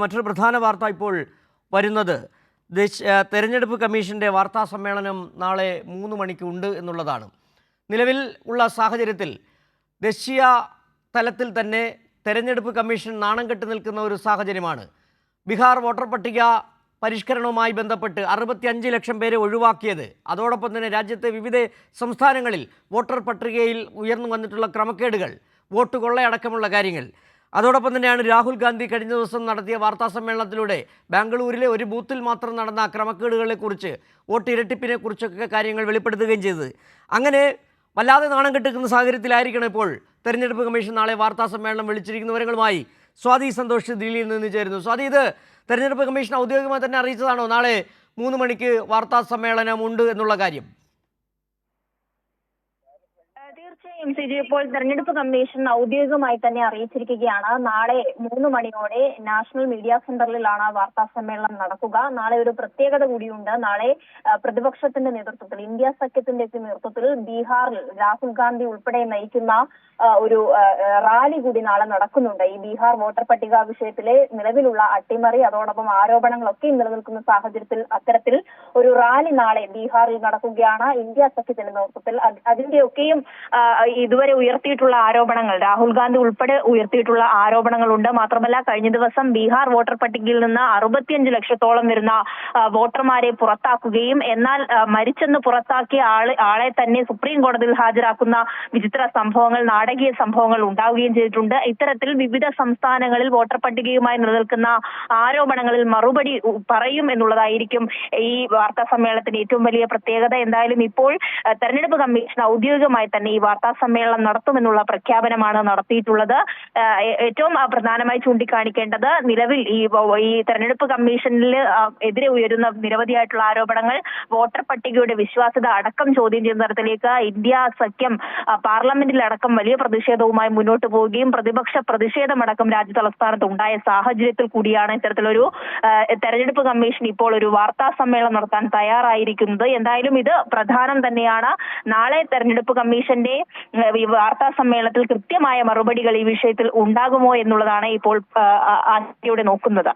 മറ്റൊരു പ്രധാന വാർത്ത ഇപ്പോൾ വരുന്നത് തെരഞ്ഞെടുപ്പ് കമ്മീഷൻ്റെ വാർത്താ സമ്മേളനം നാളെ 3 മണിക്ക് ഉണ്ട് എന്നുള്ളതാണ്. നിലവിൽ ഉള്ള സാഹചര്യത്തിൽ ദേശീയ തലത്തിൽ തന്നെ തെരഞ്ഞെടുപ്പ് കമ്മീഷൻ നാണം കെട്ടി നിൽക്കുന്ന ഒരു സാഹചര്യമാണ്. ബീഹാർ വോട്ടർ പട്ടിക പരിഷ്കരണവുമായി ബന്ധപ്പെട്ട് 65 ലക്ഷം പേരെ ഒഴിവാക്കിയത്, അതോടൊപ്പം തന്നെ രാജ്യത്തെ വിവിധ സംസ്ഥാനങ്ങളിൽ വോട്ടർ പട്ടികയിൽ ഉയർന്നു വന്നിട്ടുള്ള ക്രമക്കേടുകൾ, വോട്ട് കൊള്ളയടക്കമുള്ള കാര്യങ്ങൾ, അതോടൊപ്പം തന്നെയാണ് രാഹുൽ ഗാന്ധി കഴിഞ്ഞ ദിവസം നടത്തിയ വാർത്താ സമ്മേളനത്തിലൂടെ ബാംഗ്ലൂരിലെ ഒരു ബൂത്തിൽ മാത്രം നടന്ന ക്രമക്കേടുകളെക്കുറിച്ച്, വോട്ട് ഇരട്ടിപ്പിനെക്കുറിച്ചൊക്കെ കാര്യങ്ങൾ വെളിപ്പെടുത്തുകയും ചെയ്തത്. അങ്ങനെ വല്ലാതെ നാണം കെട്ടിക്കുന്ന സാഹചര്യത്തിലായിരിക്കണം ഇപ്പോൾ തെരഞ്ഞെടുപ്പ് കമ്മീഷൻ നാളെ വാർത്താ സമ്മേളനം വിളിച്ചിരിക്കുന്ന വിവരങ്ങളുമായി സ്വാതി സന്തോഷ് ദില്ലിയിൽ നിന്ന് ചേരുന്നു. സ്വാതി, ഇത് തെരഞ്ഞെടുപ്പ് കമ്മീഷൻ ഔദ്യോഗികമായി തന്നെ അറിയിച്ചതാണോ നാളെ 3 മണിക്ക് വാർത്താ സമ്മേളനം ഉണ്ട് എന്നുള്ള കാര്യം? തീർച്ചയായും സിജു, ഇപ്പോൾ തെരഞ്ഞെടുപ്പ് കമ്മീഷൻ ഔദ്യോഗികമായി തന്നെ അറിയിച്ചിരിക്കുകയാണ്. നാളെ 3 മണിയോടെ നാഷണൽ മീഡിയ സെന്ററിലാണ് വാർത്താ സമ്മേളനം നടക്കുക. നാളെ ഒരു പ്രത്യേകത കൂടിയുണ്ട്. നാളെ പ്രതിപക്ഷത്തിന്റെ നേതൃത്വത്തിൽ, ഇന്ത്യ സഖ്യത്തിന്റെ നേതൃത്വത്തിൽ ബീഹാറിൽ രാഹുൽ ഗാന്ധി ഉൾപ്പെടെ നയിക്കുന്ന ഒരു റാലി കൂടി നാളെ നടക്കുന്നുണ്ട്. ഈ ബീഹാർ വോട്ടർ പട്ടിക വിഷയത്തിലെ നിലവിലുള്ള അട്ടിമറി, അതോടൊപ്പം ആരോപണങ്ങളൊക്കെ നിലനിൽക്കുന്ന സാഹചര്യത്തിൽ അത്തരത്തിൽ ഒരു റാലി നാളെ ബീഹാറിൽ നടക്കുകയാണ് ഇന്ത്യ സഖ്യത്തിന്റെ നേതൃത്വത്തിൽ. അതിന്റെയൊക്കെയും ഇതുവരെ ഉയർത്തിയിട്ടുള്ള ആരോപണങ്ങൾ, രാഹുൽ ഗാന്ധി ഉൾപ്പെടെ ഉയർത്തിയിട്ടുള്ള ആരോപണങ്ങളുണ്ട്. മാത്രമല്ല, കഴിഞ്ഞ ദിവസം ബീഹാർ വോട്ടർ പട്ടികയിൽ നിന്ന് 65 ലക്ഷത്തോളം വരുന്ന വോട്ടർമാരെ പുറത്താക്കുകയും എന്നാൽ മരിച്ചെന്ന് പുറത്താക്കിയ ആളെ തന്നെ സുപ്രീം കോടതിയിൽ ഹാജരാക്കുന്ന വിചിത്ര സംഭവങ്ങൾ, നാടകീയ സംഭവങ്ങൾ ഉണ്ടാവുകയും ചെയ്തിട്ടുണ്ട്. ഇത്തരത്തിൽ വിവിധ സംസ്ഥാനങ്ങളിൽ വോട്ടർ പട്ടികയുമായി നിലനിൽക്കുന്ന ആരോപണങ്ങളിൽ മറുപടി പറയും എന്നുള്ളതായിരിക്കും ഈ വാർത്താ സമ്മേളനത്തിന്റെ ഏറ്റവും വലിയ പ്രത്യേകത. എന്തായാലും ഇപ്പോൾ തെരഞ്ഞെടുപ്പ് കമ്മീഷൻ ഔദ്യോഗികമായി തന്നെ ഈ വാർത്താ സമ്മേളനം നടത്തുമെന്നുള്ള പ്രഖ്യാപനമാണ് നടത്തിയിട്ടുള്ളത്. ഏറ്റവും പ്രധാനമായി ചൂണ്ടിക്കാണിക്കേണ്ടത്, നിലവിൽ ഈ തെരഞ്ഞെടുപ്പ് കമ്മീഷനിൽ എതിരെ ഉയരുന്ന നിരവധിയായിട്ടുള്ള ആരോപണങ്ങൾ, വോട്ടർ പട്ടികയുടെ വിശ്വാസ്യത അടക്കം ചോദ്യം ചെയ്യുന്ന തരത്തിലേക്ക് ഇന്ത്യ സഖ്യം പാർലമെന്റിലടക്കം വലിയ പ്രതിഷേധവുമായി മുന്നോട്ട് പോവുകയും പ്രതിപക്ഷ പ്രതിഷേധമടക്കം രാജ്യ തലസ്ഥാനത്ത് ഉണ്ടായ സാഹചര്യത്തിൽ കൂടിയാണ് ഇത്തരത്തിലൊരു തെരഞ്ഞെടുപ്പ് കമ്മീഷൻ ഇപ്പോൾ ഒരു വാർത്താ സമ്മേളനം നടത്താൻ തയ്യാറായിരിക്കുന്നത്. എന്തായാലും ഇത് പ്രധാനം തന്നെയാണ്. നാളെ തെരഞ്ഞെടുപ്പ് കമ്മീഷന്റെ ഈ വാർത്താ സമ്മേളനത്തിൽ കൃത്യമായ മറുപടികൾ ഈ വിഷയത്തിൽ ഉണ്ടാകുമോ എന്നുള്ളതാണ് ഇപ്പോൾ ആശങ്കയോടെ നോക്കുന്നത്.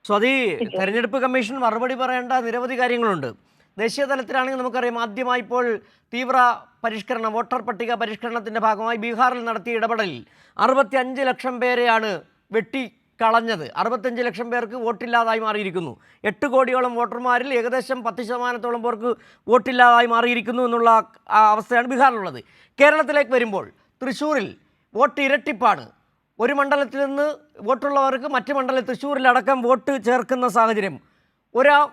സ്വാതി, തെരഞ്ഞെടുപ്പ് കമ്മീഷൻ മറുപടി പറയേണ്ട നിരവധി കാര്യങ്ങളുണ്ട്. ദേശീയ തലത്തിലാണെങ്കിൽ നമുക്കറിയാം, ആദ്യമായി ഇപ്പോൾ തീവ്ര പരിഷ്കരണം, വോട്ടർ പട്ടിക പരിഷ്കരണത്തിൻ്റെ ഭാഗമായി ബീഹാറിൽ നടത്തിയ ഇടപെടലിൽ 65 ലക്ഷം പേരെയാണ് വെട്ടിക്കളഞ്ഞത്. 65 ലക്ഷം പേർക്ക് വോട്ടില്ലാതായി മാറിയിരിക്കുന്നു. 8 കോടിയോളം വോട്ടർമാരിൽ ഏകദേശം 10% പേർക്ക് വോട്ടില്ലാതായി മാറിയിരിക്കുന്നു എന്നുള്ള അവസ്ഥയാണ് ബീഹാറിലുള്ളത്. കേരളത്തിലേക്ക് വരുമ്പോൾ തൃശ്ശൂരിൽ വോട്ട് ഇരട്ടിപ്പാണ്. ഒരു മണ്ഡലത്തിൽ നിന്ന് വോട്ടുള്ളവർക്ക് മറ്റ് മണ്ഡലത്തിൽ തൃശ്ശൂരിലടക്കം വോട്ട് ചേർക്കുന്ന സാഹചര്യം.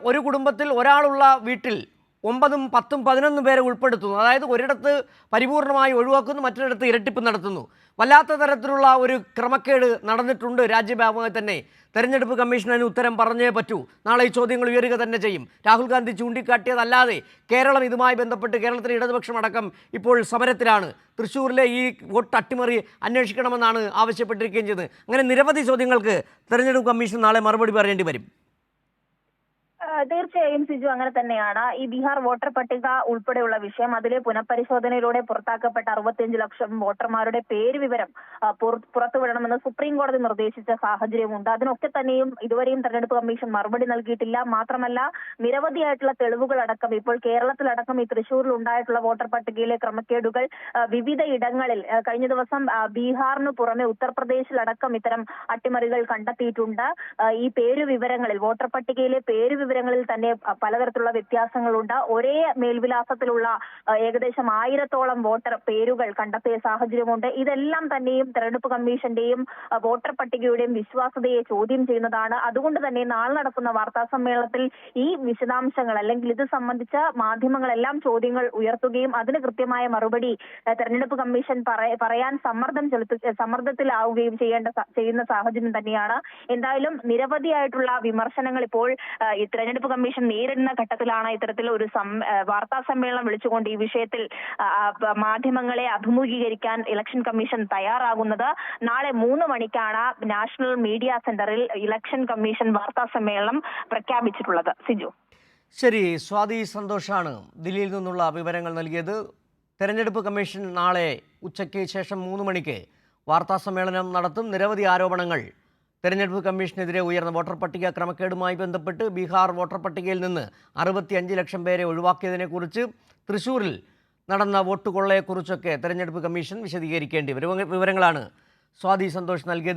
ഒരു കുടുംബത്തിൽ ഒരാളുള്ള വീട്ടിൽ 9, 10, 11 പേരെ ഉൾപ്പെടുത്തുന്നു. അതായത് ഒരിടത്ത് പരിപൂർണമായി ഒഴിവാക്കുന്നു, മറ്റൊരിടത്ത് ഇരട്ടിപ്പ് നടത്തുന്നു. വല്ലാത്ത തരത്തിലുള്ള ഒരു ക്രമക്കേട് നടന്നിട്ടുണ്ട് രാജ്യവ്യാപകമായി തന്നെ. തെരഞ്ഞെടുപ്പ് കമ്മീഷൻ അതിന് ഉത്തരം പറഞ്ഞേ പറ്റൂ. നാളെ ഈ ചോദ്യങ്ങൾ ഉയരുക തന്നെ ചെയ്യും. രാഹുൽ ഗാന്ധി ചൂണ്ടിക്കാട്ടിയതല്ലാതെ കേരളം ഇതുമായി ബന്ധപ്പെട്ട് കേരളത്തിലെ ഇടതുപക്ഷം അടക്കം ഇപ്പോൾ സമരത്തിലാണ്. തൃശ്ശൂരിലെ ഈ വോട്ട് അട്ടിമറി അന്വേഷിക്കണമെന്നാണ് ആവശ്യപ്പെട്ടിരിക്കുകയും ചെയ്തത്. അങ്ങനെ നിരവധി ചോദ്യങ്ങൾക്ക് തെരഞ്ഞെടുപ്പ് കമ്മീഷൻ നാളെ മറുപടി പറയേണ്ടി വരും. തീർച്ചയായും സിജു, അങ്ങനെ തന്നെയാണ്. ഈ ബീഹാർ വോട്ടർ പട്ടിക ഉൾപ്പെടെയുള്ള വിഷയം, അതിലെ പുനഃപരിശോധനയിലൂടെ പുറത്താക്കപ്പെട്ട 65 ലക്ഷം വോട്ടർമാരുടെ പേര് വിവരം പുറത്തുവിടണമെന്ന് സുപ്രീം കോടതി നിർദ്ദേശിച്ച സാഹചര്യമുണ്ട്. അതിനൊക്കെ തന്നെയും ഇതുവരെയും തെരഞ്ഞെടുപ്പ് കമ്മീഷൻ മറുപടി നൽകിയിട്ടില്ല. മാത്രമല്ല, നിരവധിയായിട്ടുള്ള തെളിവുകളടക്കം ഇപ്പോൾ കേരളത്തിലടക്കം ഈ തൃശ്ശൂരിൽ ഉണ്ടായിട്ടുള്ള വോട്ടർ പട്ടികയിലെ ക്രമക്കേടുകൾ വിവിധ ഇടങ്ങളിൽ, കഴിഞ്ഞ ദിവസം ബീഹാറിന് പുറമെ ഉത്തർപ്രദേശിലടക്കം ഇത്തരം അട്ടിമറികൾ കണ്ടെത്തിയിട്ടുണ്ട്. ഈ പേരുവിവരങ്ങളിൽ, വോട്ടർ പട്ടികയിലെ പേരുവിവരങ്ങളിൽ തന്നെ പലതരത്തിലുള്ള വ്യത്യാസങ്ങളുണ്ട്. ഒരേ മേൽവിലാസത്തിലുള്ള ഏകദേശം 1000-ഓളം വോട്ടർ പേരുകൾ കണ്ടെത്തിയ സാഹചര്യമുണ്ട്. ഇതെല്ലാം തന്നെയും തെരഞ്ഞെടുപ്പ് കമ്മീഷന്റെയും വോട്ടർ പട്ടികയുടെയും വിശ്വാസ്യതയെ ചോദ്യം ചെയ്യുന്നതാണ്. അതുകൊണ്ട് തന്നെ നാളെ നടക്കുന്ന വാർത്താ സമ്മേളനത്തിൽ ഈ വിശദാംശങ്ങൾ, അല്ലെങ്കിൽ ഇത് സംബന്ധിച്ച മാധ്യമങ്ങളെല്ലാം ചോദ്യങ്ങൾ ഉയർത്തുകയും അതിന് കൃത്യമായ മറുപടി തെരഞ്ഞെടുപ്പ് കമ്മീഷൻ പറയാൻ സമ്മർദ്ദത്തിലാവുകയും ചെയ്യുന്ന സാഹചര്യം തന്നെയാണ്. എന്തായാലും നിരവധിയായിട്ടുള്ള വിമർശനങ്ങൾ ഇപ്പോൾ ഈ തെരഞ്ഞെടുപ്പ് കമ്മീഷൻ നേരിടുന്ന ഘട്ടത്തിലാണ് ഇത്തരത്തിൽ ഒരു വാർത്താ സമ്മേളനം വിളിച്ചുകൊണ്ട് ഈ വിഷയത്തിൽ മാധ്യമങ്ങളെ അഭിമുഖീകരിക്കാൻ ഇലക്ഷൻ കമ്മീഷൻ തയ്യാറാകുന്നത്. നാളെ 3 മണിക്കാണ് നാഷണൽ മീഡിയ സെന്ററിൽ ഇലക്ഷൻ കമ്മീഷൻ വാർത്താ സമ്മേളനം പ്രഖ്യാപിച്ചിട്ടുള്ളത്. സിജു, ശരി. സ്വാതി സന്തോഷാണ് ദില്ലിയിൽ നിന്നുള്ള വിവരങ്ങൾ നൽകിയത്. തെരഞ്ഞെടുപ്പ് കമ്മീഷൻ നാളെ ഉച്ചയ്ക്ക് ശേഷം 3 മണിക്ക് വാർത്താ സമ്മേളനം നടത്തും. നിരവധി ആരോപണങ്ങൾ തെരഞ്ഞെടുപ്പ് കമ്മീഷനെതിരെ ഉയർന്ന വോട്ടർ പട്ടിക ക്രമക്കേടുമായി ബന്ധപ്പെട്ട് ബീഹാർ വോട്ടർ പട്ടികയിൽ നിന്ന് 65 ലക്ഷം പേരെ ഒഴിവാക്കിയതിനെക്കുറിച്ച് തൃശ്ശൂരിൽ നടന്ന വോട്ട് കൊള്ളയെക്കുറിച്ചൊക്കെ തെരഞ്ഞെടുപ്പ് കമ്മീഷൻ വിശദീകരിക്കേണ്ടി വരും. വിവരങ്ങളാണ് സ്വാതി സന്തോഷ് നൽകിയത്.